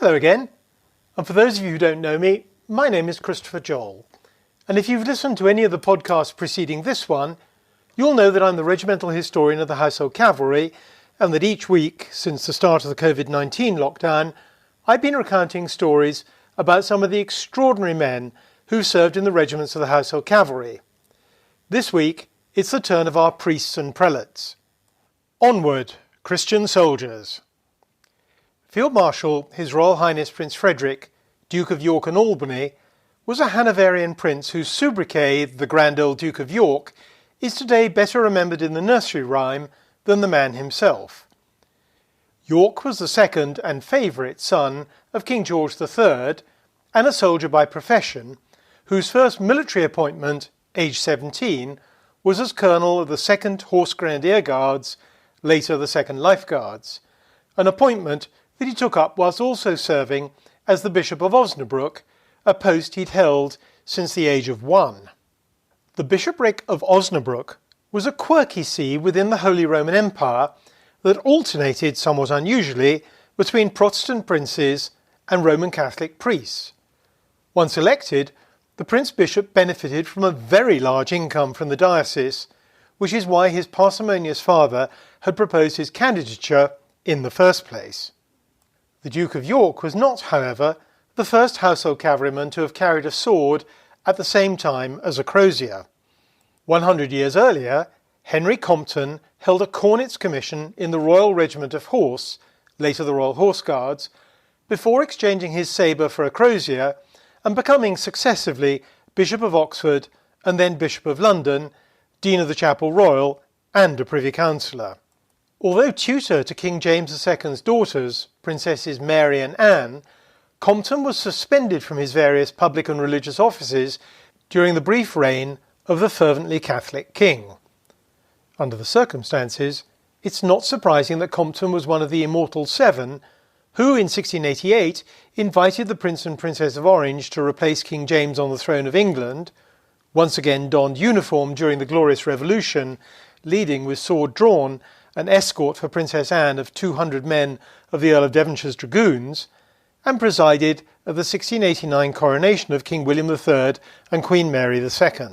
Hello again, and for those of you who don't know me, my name is Christopher Joll, and if you've listened to any of the podcasts preceding this one, you'll know that I'm the Regimental Historian of the Household Cavalry, and that each week, since the start of the COVID-19 lockdown, I've been recounting stories about some of the extraordinary men who served in the regiments of the Household Cavalry. This week, it's the turn of our priests and prelates. Onward, Christian soldiers! Field Marshal His Royal Highness Prince Frederick, Duke of York and Albany, was a Hanoverian prince whose sobriquet, the Grand Old Duke of York, is today better remembered in the nursery rhyme than the man himself. York was the second and favourite son of King George III, and a soldier by profession, whose first military appointment, aged 17, was as Colonel of the 2nd Horse Grenadier Guards, later the 2nd Life Guards, an appointment that he took up whilst also serving as the Bishop of Osnabruck, a post he'd held since the age of 1. The bishopric of Osnabruck was a quirky see within the Holy Roman Empire that alternated somewhat unusually between Protestant princes and Roman Catholic priests. Once elected, the Prince Bishop benefited from a very large income from the diocese, which is why his parsimonious father had proposed his candidature in the first place. The Duke of York was not, however, the first household cavalryman to have carried a sword at the same time as a crozier. 100 years earlier, Henry Compton held a cornet's commission in the Royal Regiment of Horse, later the Royal Horse Guards, before exchanging his sabre for a crozier and becoming successively Bishop of Oxford and then Bishop of London, Dean of the Chapel Royal and a Privy Councillor. Although tutor to King James II's daughters, Princesses Mary and Anne, Compton was suspended from his various public and religious offices during the brief reign of the fervently Catholic king. Under the circumstances, it's not surprising that Compton was one of the Immortal Seven who, in 1688, invited the Prince and Princess of Orange to replace King James on the throne of England, once again donned uniform during the Glorious Revolution, leading with sword drawn an escort for Princess Anne of 200 men of the Earl of Devonshire's dragoons, and presided at the 1689 coronation of King William III and Queen Mary II.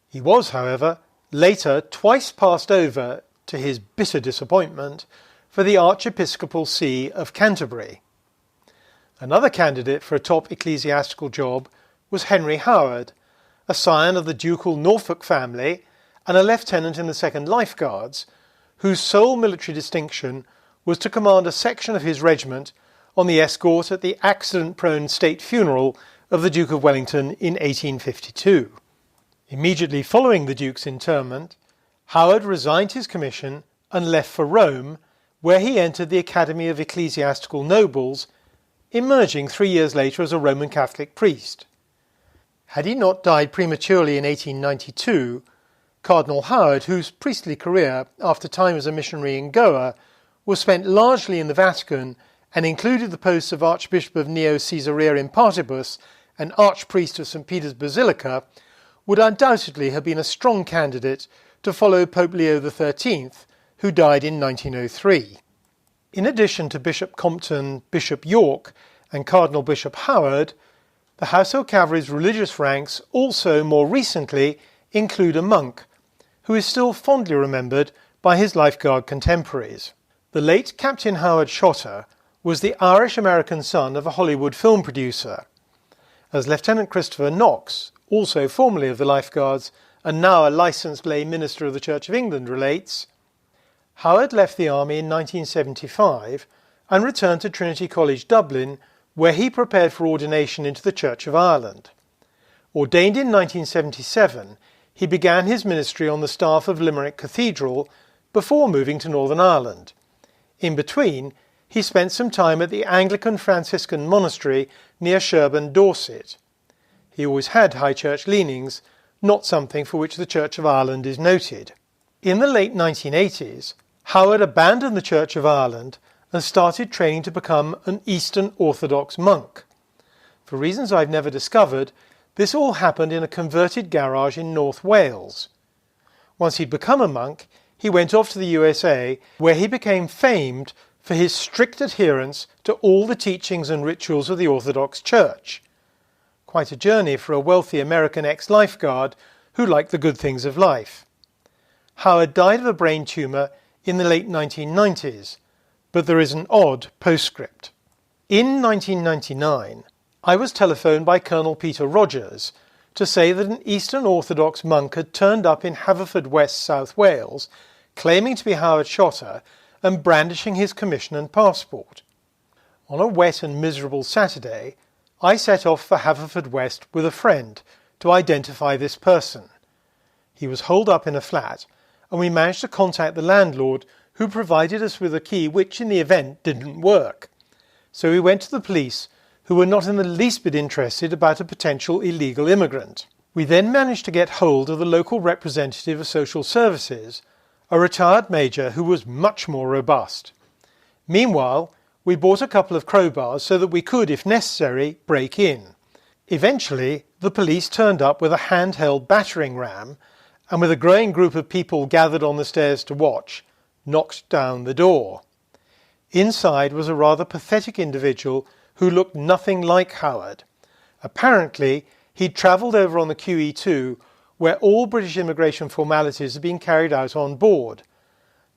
He was, however, later twice passed over, to his bitter disappointment, for the Archiepiscopal See of Canterbury. Another candidate for a top ecclesiastical job was Henry Howard, a scion of the ducal Norfolk family and a lieutenant in the 2nd Life Guards, whose sole military distinction was to command a section of his regiment on the escort at the accident-prone state funeral of the Duke of Wellington in 1852. Immediately following the Duke's interment, Howard resigned his commission and left for Rome, where he entered the Academy of Ecclesiastical Nobles, emerging 3 years later as a Roman Catholic priest. Had he not died prematurely in 1892, Cardinal Howard, whose priestly career, after time as a missionary in Goa, was spent largely in the Vatican and included the posts of Archbishop of Neo-Caesarea in Partibus and Archpriest of St. Peter's Basilica, would undoubtedly have been a strong candidate to follow Pope Leo XIII, who died in 1903. In addition to Bishop Compton, Bishop York and Cardinal Bishop Howard, the Household Cavalry's religious ranks also more recently include a monk, who is still fondly remembered by his lifeguard contemporaries. The late Captain Howard Shotter was the Irish-American son of a Hollywood film producer. As Lieutenant Christopher Knox, also formerly of the Lifeguards and now a licensed lay minister of the Church of England, relates, Howard left the army in 1975 and returned to Trinity College, Dublin, where he prepared for ordination into the Church of Ireland. Ordained in 1977, he began his ministry on the staff of Limerick Cathedral before moving to Northern Ireland. In between, he spent some time at the Anglican Franciscan monastery near Sherborne, Dorset. He always had high church leanings, not something for which the Church of Ireland is noted. In the late 1980s, Howard abandoned the Church of Ireland and started training to become an Eastern Orthodox monk. For reasons I've never discovered, this all happened in a converted garage in North Wales. Once he'd become a monk, he went off to the USA, where he became famed for his strict adherence to all the teachings and rituals of the Orthodox Church. Quite a journey for a wealthy American ex-lifeguard who liked the good things of life. Howard died of a brain tumour in the late 1990s, but there is an odd postscript. In 1999, I was telephoned by Colonel Peter Rogers to say that an Eastern Orthodox monk had turned up in Haverfordwest, South Wales, claiming to be Howard Shotter and brandishing his commission and passport. On a wet and miserable Saturday, I set off for Haverfordwest with a friend to identify this person. He was holed up in a flat, and we managed to contact the landlord, who provided us with a key which in the event didn't work. So we went to the police, who were not in the least bit interested about a potential illegal immigrant. We then managed to get hold of the local representative of social services, a retired major who was much more robust. Meanwhile, we bought a couple of crowbars so that we could, if necessary, break in. Eventually, the police turned up with a handheld battering ram, and with a growing group of people gathered on the stairs to watch, knocked down the door. Inside was a rather pathetic individual who looked nothing like Howard. Apparently, he'd travelled over on the QE2, where all British immigration formalities had been carried out on board.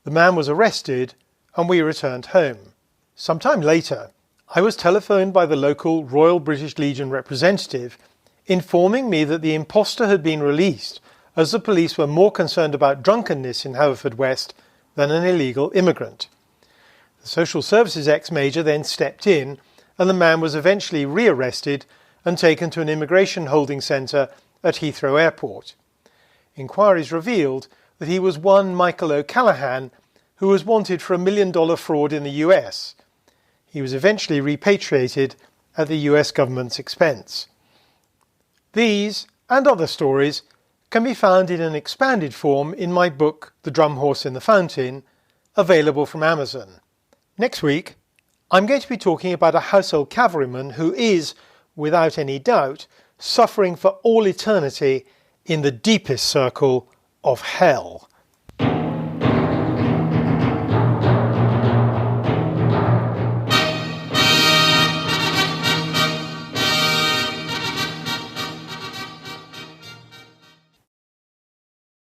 The man was arrested, and we returned home. Some time later, I was telephoned by the local Royal British Legion representative, informing me that the impostor had been released, as the police were more concerned about drunkenness in Haverfordwest than an illegal immigrant. The social services ex-major then stepped in, and the man was eventually rearrested and taken to an immigration holding centre at Heathrow Airport. Inquiries revealed that he was one Michael O'Callaghan, who was wanted for $1 million fraud in the US. He was eventually repatriated at the US government's expense. These and other stories can be found in an expanded form in my book The Drum Horse in the Fountain, available from Amazon. Next week, I'm going to be talking about a household cavalryman who is, without any doubt, suffering for all eternity in the deepest circle of hell.